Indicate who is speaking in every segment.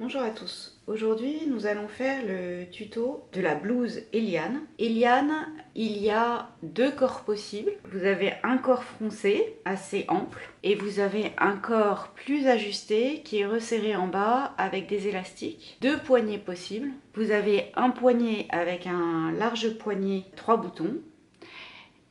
Speaker 1: Bonjour à tous. Aujourd'hui, nous allons faire le tuto de la blouse Eliane. Eliane, il y a deux corps possibles. Vous avez un corps froncé, assez ample, et vous avez un corps plus ajusté qui est resserré en bas avec des élastiques. Deux poignets possibles. Vous avez un poignet avec un large poignet, 3 boutons,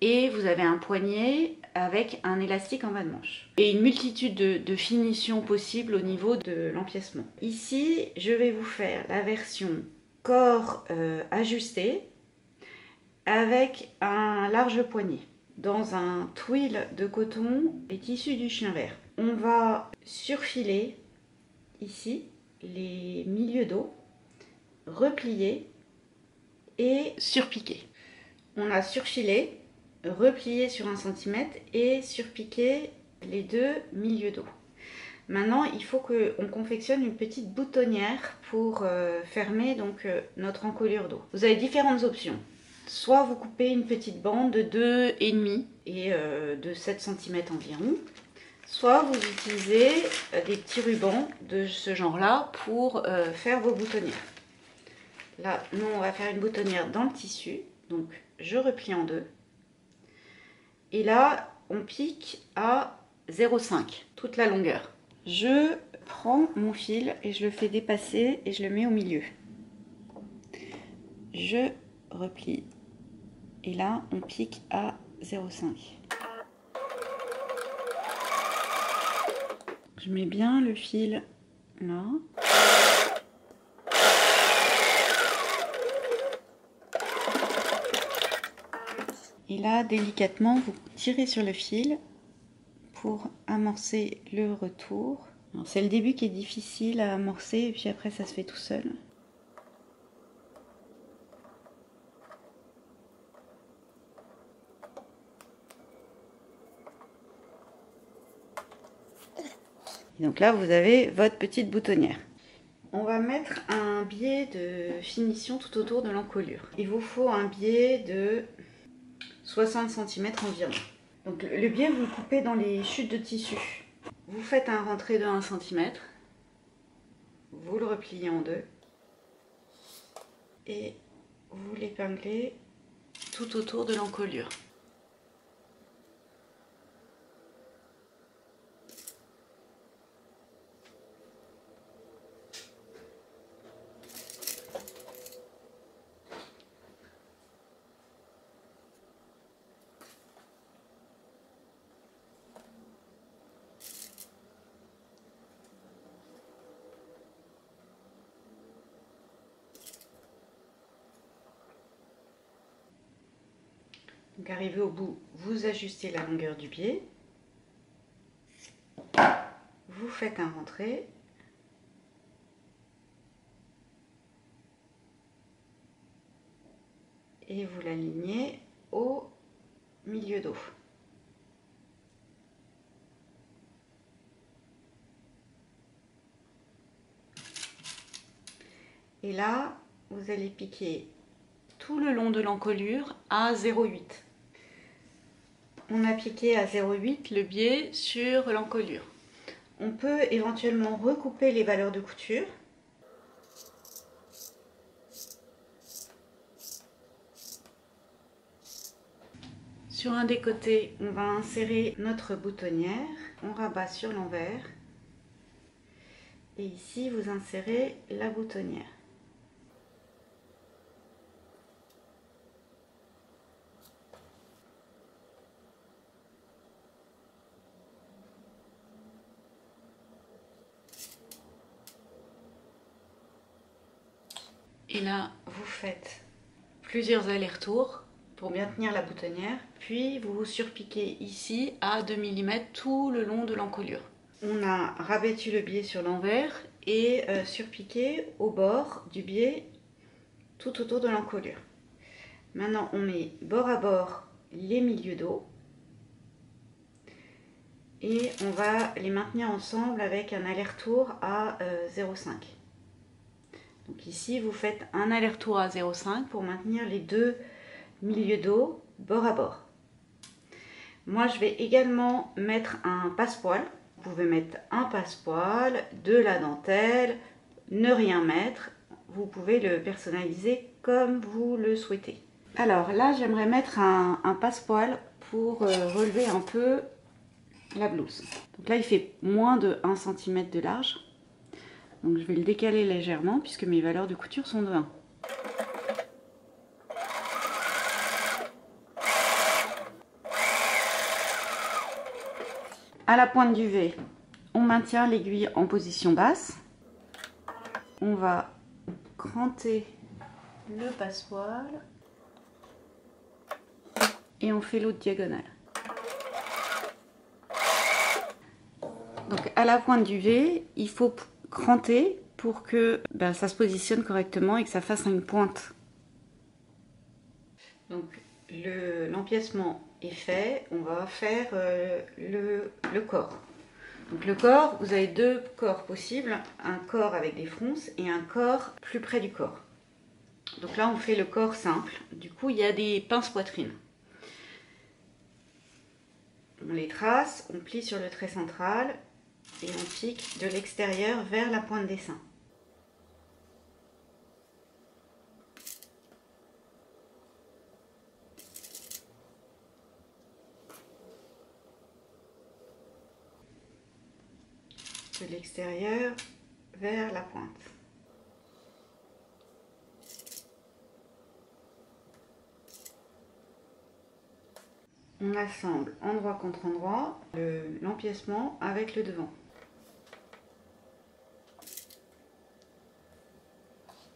Speaker 1: et vous avez un poignet avec un élastique en bas de manche. Et une multitude de finitions possibles au niveau de l'empiècement. Ici, je vais vous faire la version corps ajusté avec un large poignet dans un twill de coton et tissu du chien vert. On va surfiler ici les milieux dos, replier et surpiquer. On a surfilé, replié sur 1 cm et surpiqué les deux milieux dos. Maintenant, il faut qu'on confectionne une petite boutonnière pour fermer notre encolure dos. Vous avez différentes options. Soit vous coupez une petite bande de 2,5 et de 7 cm environ, soit vous utilisez des petits rubans de ce genre-là pour faire vos boutonnières. Là, nous, on va faire une boutonnière dans le tissu. Donc, je replie en deux. Et là, on pique à 0,5, toute la longueur. Je prends mon fil et je le fais dépasser et je le mets au milieu. Je replie. Et là, on pique à 0,5. Je mets bien le fil là. Et là, délicatement, vous tirez sur le fil pour amorcer le retour. C'est le début qui est difficile à amorcer et puis après ça se fait tout seul. Et donc là, vous avez votre petite boutonnière. On va mettre un biais de finition tout autour de l'encolure. Il vous faut un biais de 60 cm environ. Donc le biais, vous le coupez dans les chutes de tissu. Vous faites un rentré de 1 cm. Vous le repliez en deux. Et vous l'épinglez tout autour de l'encolure. Donc arrivé au bout, vous ajustez la longueur du biais. Vous faites un rentré. Et vous l'alignez au milieu dos. Et là, vous allez piquer tout le long de l'encolure à 0,8. On a piqué à 0,8 le biais sur l'encolure. On peut éventuellement recouper les valeurs de couture. Sur un des côtés, on va insérer notre boutonnière. On rabat sur l'envers. Et ici, vous insérez la boutonnière. Et là, vous faites plusieurs allers-retours pour bien tenir la boutonnière. Puis, vous surpiquez ici à 2 mm tout le long de l'encolure. On a rabattu le biais sur l'envers et surpiqué au bord du biais tout autour de l'encolure. Maintenant, on met bord à bord les milieux dos. Et on va les maintenir ensemble avec un aller-retour à 0,5. Donc ici, vous faites un aller-retour à 0,5 pour maintenir les deux milieux dos bord à bord. Moi, je vais également mettre un passepoil. Vous pouvez mettre un passepoil, de la dentelle, ne rien mettre. Vous pouvez le personnaliser comme vous le souhaitez. Alors là, j'aimerais mettre un passepoil pour relever un peu la blouse. Donc là, il fait moins de 1 cm de large. Donc je vais le décaler légèrement puisque mes valeurs de couture sont de 1. À la pointe du V, on maintient l'aiguille en position basse. On va cranter le passepoil et on fait l'autre diagonale. Donc à la pointe du V, il faut cranter pour que ça se positionne correctement et que ça fasse une pointe. Donc l'empiècement est fait, on va faire le corps. Donc le corps, vous avez 2 corps possibles, un corps avec des fronces et un corps plus près du corps. Donc là on fait le corps simple, du coup il y a des pinces poitrine. On les trace, on plie sur le trait central et on pique de l'extérieur vers la pointe des seins. De l'extérieur vers la pointe. On assemble endroit contre endroit l'empiècement avec le devant.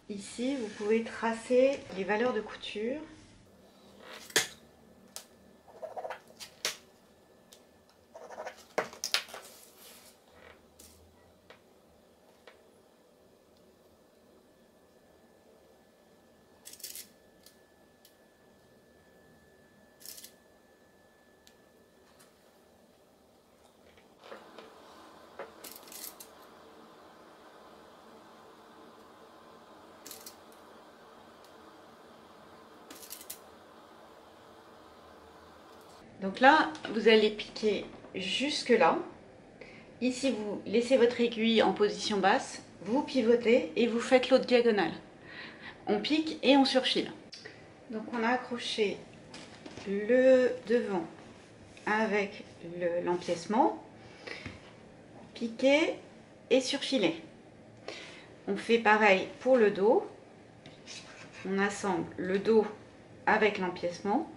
Speaker 1: Ici, vous pouvez tracer les valeurs de couture. Donc là, vous allez piquer jusque là. Ici, vous laissez votre aiguille en position basse, vous pivotez et vous faites l'autre diagonale. On pique et on surfile. Donc on a accroché le devant avec l'empiècement, piqué et surfilé. On fait pareil pour le dos. On assemble le dos avec l'empiècement,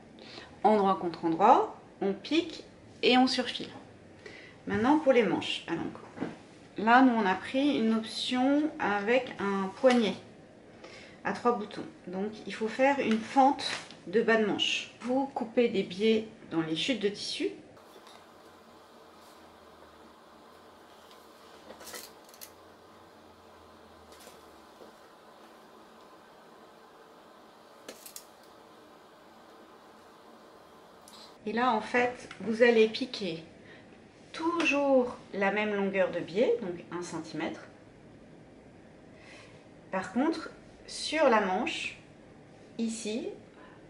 Speaker 1: endroit contre endroit, on pique et on surfile. Maintenant pour les manches. Alors, là, nous on a pris une option avec un poignet à 3 boutons. Donc il faut faire une fente de bas de manche. Vous coupez des biais dans les chutes de tissu. Et là, en fait, vous allez piquer toujours la même longueur de biais, donc 1 cm. Par contre, sur la manche, ici,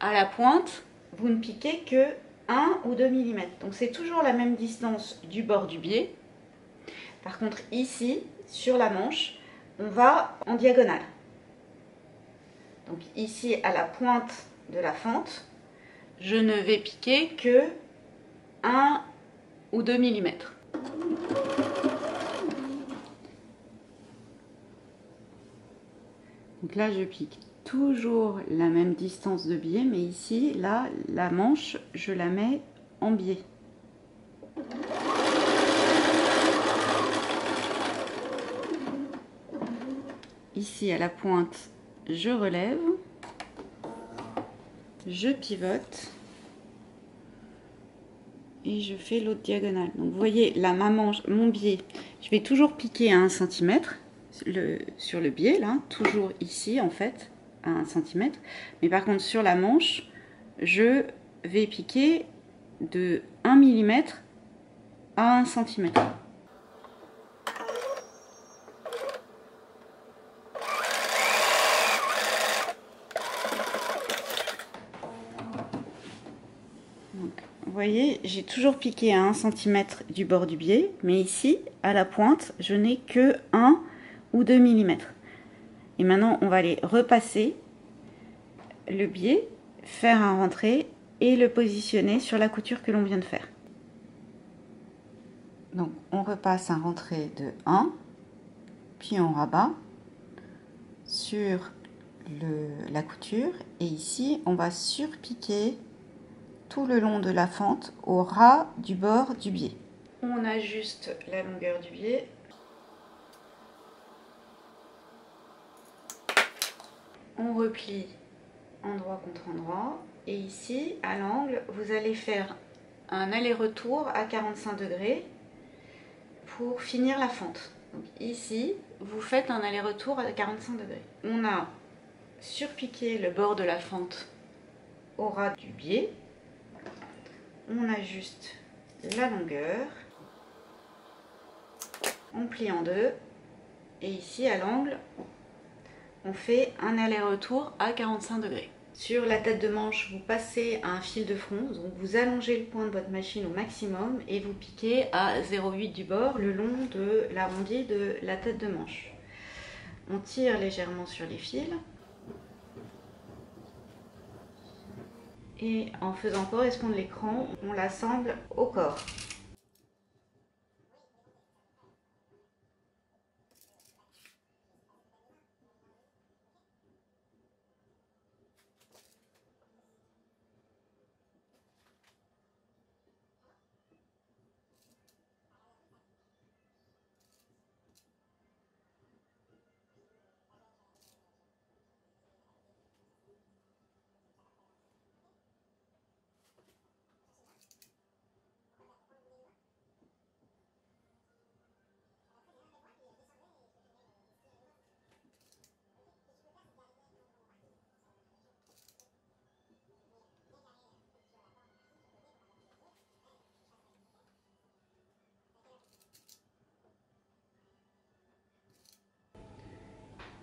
Speaker 1: à la pointe, vous ne piquez que 1 ou 2 mm. Donc c'est toujours la même distance du bord du biais. Par contre, ici, sur la manche, on va en diagonale. Donc ici, à la pointe de la fente, je ne vais piquer que 1 ou 2 mm. Donc là, je pique toujours la même distance de biais, mais ici, là, la manche, je la mets en biais. Ici, à la pointe, je relève, je pivote et je fais l'autre diagonale. Donc vous voyez, là, ma manche, mon biais, je vais toujours piquer à 1 cm sur le biais, là, toujours ici, en fait, à 1 cm. Mais par contre, sur la manche, je vais piquer de 1 mm à 1 cm. Vous voyez, j'ai toujours piqué à 1 cm du bord du biais, mais ici, à la pointe, je n'ai que 1 ou 2 mm. Et maintenant, on va aller repasser le biais, faire un rentré et le positionner sur la couture que l'on vient de faire. Donc, on repasse un rentré de 1, puis on rabat sur la couture. Et ici, on va surpiquer tout le long de la fente au ras du bord du biais. On ajuste la longueur du biais. On replie endroit contre endroit. Et ici, à l'angle, vous allez faire un aller-retour à 45 degrés pour finir la fente. Donc ici, vous faites un aller-retour à 45 degrés. On a surpiqué le bord de la fente au ras du biais. On ajuste la longueur. On plie en deux. Et ici, à l'angle, on fait un aller-retour à 45 degrés. Sur la tête de manche, vous passez un fil de fronce, donc vous allongez le point de votre machine au maximum et vous piquez à 0,8 du bord le long de l'arrondi de la tête de manche. On tire légèrement sur les fils et en faisant correspondre l'écran, on l'assemble au corps.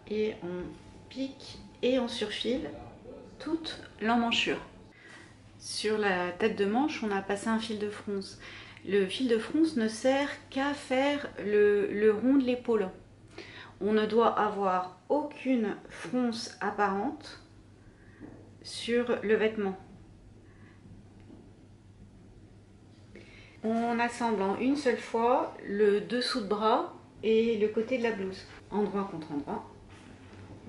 Speaker 1: Et on pique et on surfile toute l'emmanchure. Sur la tête de manche, on a passé un fil de fronce. Le fil de fronce ne sert qu'à faire le rond de l'épaule. On ne doit avoir aucune fronce apparente sur le vêtement. On assemble en une seule fois le dessous de bras et le côté de la blouse. Endroit contre endroit,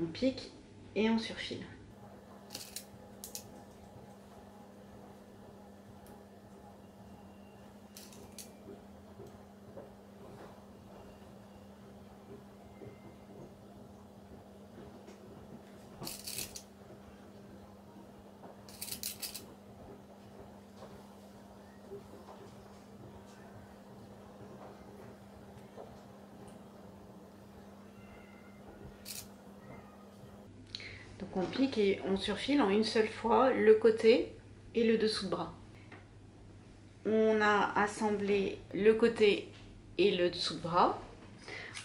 Speaker 1: on pique et on surfile. Donc on pique et on surfile en une seule fois le côté et le dessous de bras. On a assemblé le côté et le dessous de bras.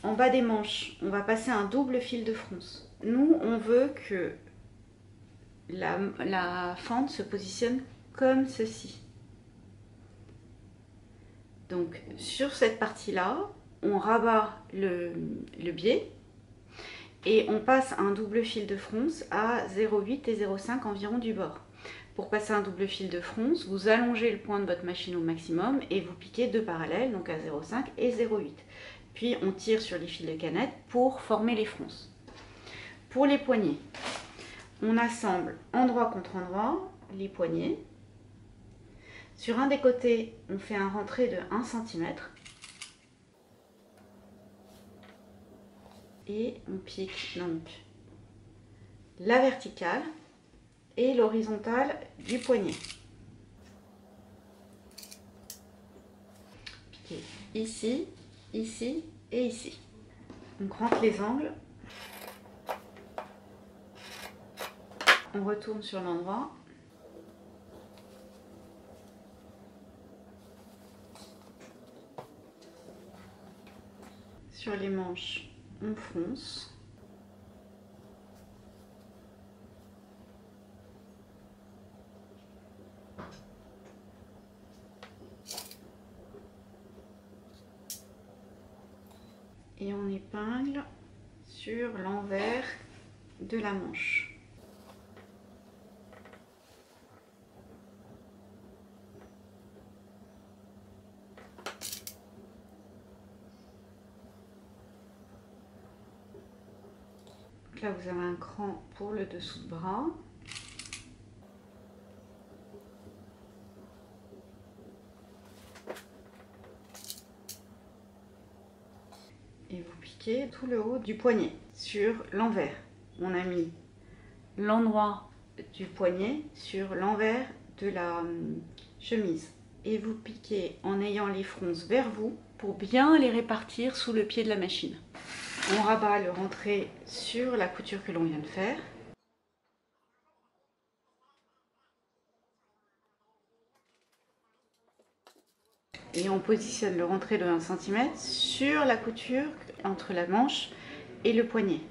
Speaker 1: En bas des manches, on va passer un double fil de fronce. Nous, on veut que la fente se positionne comme ceci. Donc sur cette partie-là, on rabat le biais et on passe un double fil de fronce à 0,8 et 0,5 environ du bord. Pour passer un double fil de fronce, vous allongez le point de votre machine au maximum et vous piquez deux parallèles, donc à 0,5 et 0,8. Puis on tire sur les fils de canette pour former les fronces. Pour les poignets, on assemble endroit contre endroit les poignets. Sur un des côtés, on fait un rentré de 1 cm. Et on pique donc la verticale et l'horizontale du poignet. Piquer ici, ici et ici. On rentre les angles. On retourne sur l'endroit. Sur les manches, on fronce. Et on épingle sur l'envers de la manche. Donc là, vous avez un cran pour le dessous de bras. Et vous piquez tout le haut du poignet sur l'envers. On a mis l'endroit du poignet sur l'envers de la chemise. Et vous piquez en ayant les fronces vers vous pour bien les répartir sous le pied de la machine. On rabat le rentré sur la couture que l'on vient de faire. Et on positionne le rentré de 1 cm sur la couture entre la manche et le poignet.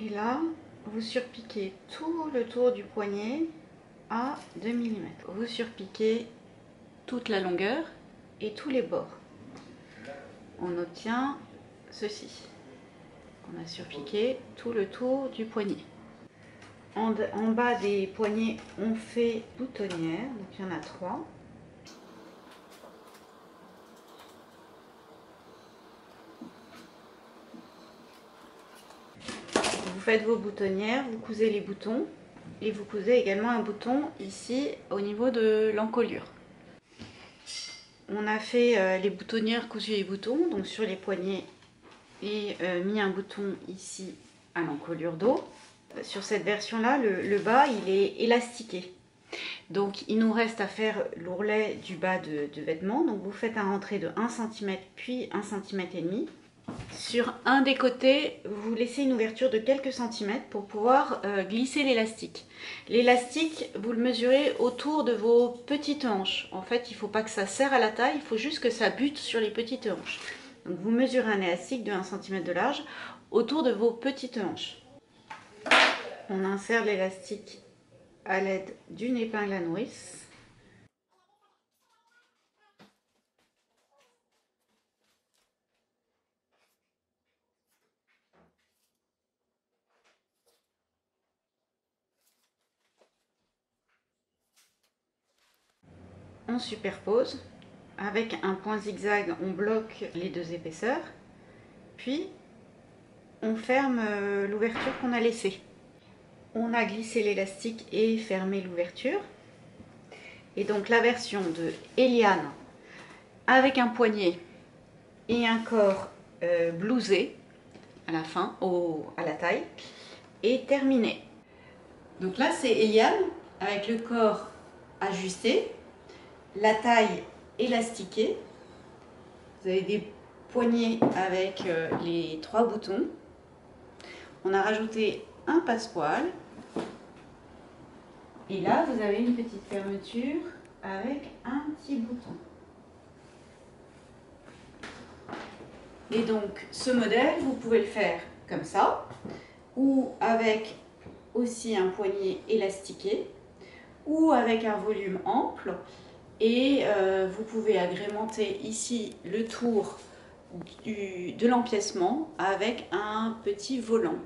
Speaker 1: Et là, vous surpiquez tout le tour du poignet à 2 mm. Vous surpiquez toute la longueur et tous les bords. On obtient ceci. On a surpiqué tout le tour du poignet. En bas des poignets, on fait boutonnière, donc il y en a 3. Vous faites vos boutonnières, vous cousez les boutons et vous cousez également un bouton ici au niveau de l'encolure. On a fait les boutonnières cousu les boutons, donc sur les poignets, et mis un bouton ici à l'encolure dos. Sur cette version-là, le bas il est élastiqué. Donc il nous reste à faire l'ourlet du bas de vêtement. Donc vous faites un rentré de 1 cm puis 1,5 cm. Sur un des côtés, vous laissez une ouverture de quelques centimètres pour pouvoir glisser l'élastique. L'élastique, vous le mesurez autour de vos petites hanches. En fait, il ne faut pas que ça serre à la taille, il faut juste que ça bute sur les petites hanches. Donc vous mesurez un élastique de 1 cm de large autour de vos petites hanches. On insère l'élastique à l'aide d'une épingle à nourrice. On superpose. Avec un point zigzag, on bloque les deux épaisseurs. Puis, on ferme l'ouverture qu'on a laissée. On a glissé l'élastique et fermé l'ouverture. Et donc la version de Eliane avec un poignet et un corps blousé à la fin, à la taille, est terminée. Donc là c'est Eliane avec le corps ajusté, la taille élastiquée. Vous avez des poignets avec les 3 boutons. On a rajouté un passepoil. Et là, vous avez une petite fermeture avec un petit bouton. Et donc, ce modèle, vous pouvez le faire comme ça, ou avec aussi un poignet élastiqué, ou avec un volume ample. Et vous pouvez agrémenter ici le tour de l'empiècement avec un petit volant.